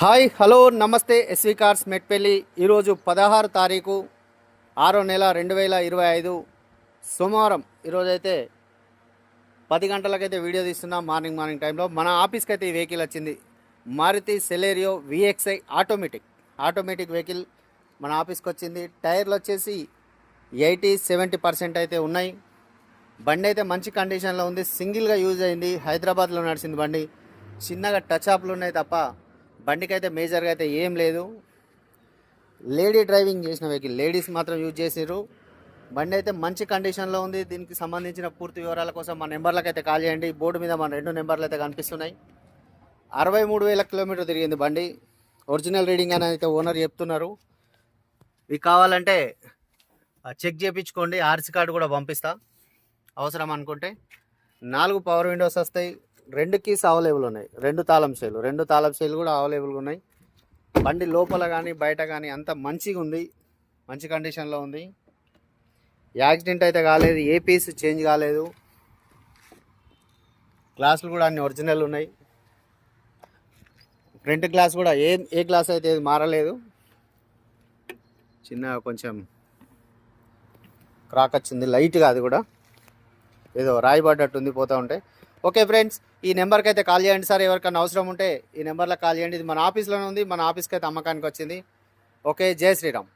Hi hello నమస్తే SV cars Metpally. ఈరోజు 16 తారీఖు 6వ నెల 2025 సోమవారం. ఈరోజైతే 10 గంటలకైతే వీడియో తీస్తున్నాం. మార్నింగ్ టైంలో మన ఆఫీస్కి అయితే ఈ వెహికల్ వచ్చింది. Maruti Celerio VXI automatic vehicle మన ఆఫీస్కి వచ్చింది. టైర్లు వచ్చేసి 80-70% అయితే ఉన్నాయి. బండి అయితే మంచి కండిషన్లో ఉంది. సింగిల్గా యూజ్ అయింది. హైదరాబాద్లో నడిచింది బండి. చిన్నగా టచ్ అప్లు ఉన్నాయి తప్ప బండికి అయితే మేజర్గా అయితే ఏం లేదు. లేడీ డ్రైవింగ్ చేసిన వెహికల్, లేడీస్ మాత్రం యూజ్ చేసిర్రు. బండి అయితే మంచి కండిషన్లో ఉంది. దీనికి సంబంధించిన పూర్తి వివరాల కోసం మా నెంబర్లకు అయితే కాల్ చేయండి. బోర్డు మీద మన 2 నెంబర్లు అయితే కనిపిస్తున్నాయి. 63,000 కిలోమీటర్ తిరిగింది బండి. ఒరిజినల్ రీడింగ్ అని అయితే ఓనర్ చెప్తున్నారు. ఇవి కావాలంటే చెక్ చేయించుకోండి. ఆర్సీ కార్డు కూడా పంపిస్తా అవసరం అనుకుంటే. 4 పవర్ విండోస్ వస్తాయి. 2 కీస్ అవైలబుల్ ఉన్నాయి. 2 తాళం శైలు కూడా అవైలబుల్గా ఉన్నాయి. బండి లోపల కానీ బయట కానీ అంత మంచిగా ఉంది. మంచి కండిషన్లో ఉంది. యాక్సిడెంట్ అయితే కాలేదు. ఏ పీస్ చేంజ్ కాలేదు. గ్లాసులు కూడా అన్ని ఒరిజినల్ ఉన్నాయి. ఫ్రంట్ గ్లాస్ కూడా ఏ గ్లాస్ అయితే ఏది మారలేదు. చిన్న కొంచెం క్రాక్ వచ్చింది లైట్గా, అది కూడా ఏదో రాయిపడ్డట్టు ఉంది పోతూ ఉంటే. ఓకే ఫ్రెండ్స్, ఈ నెంబర్కి అయితే కాల్ చేయండి సార్. ఎవరికైనా అవసరం ఉంటే ఈ నెంబర్లో కాల్ చేయండి. ఇది మన ఆఫీస్లోనే ఉంది. మన ఆఫీస్కి అయితే అమ్మకానికి వచ్చింది. ఓకే, జై శ్రీరామ్.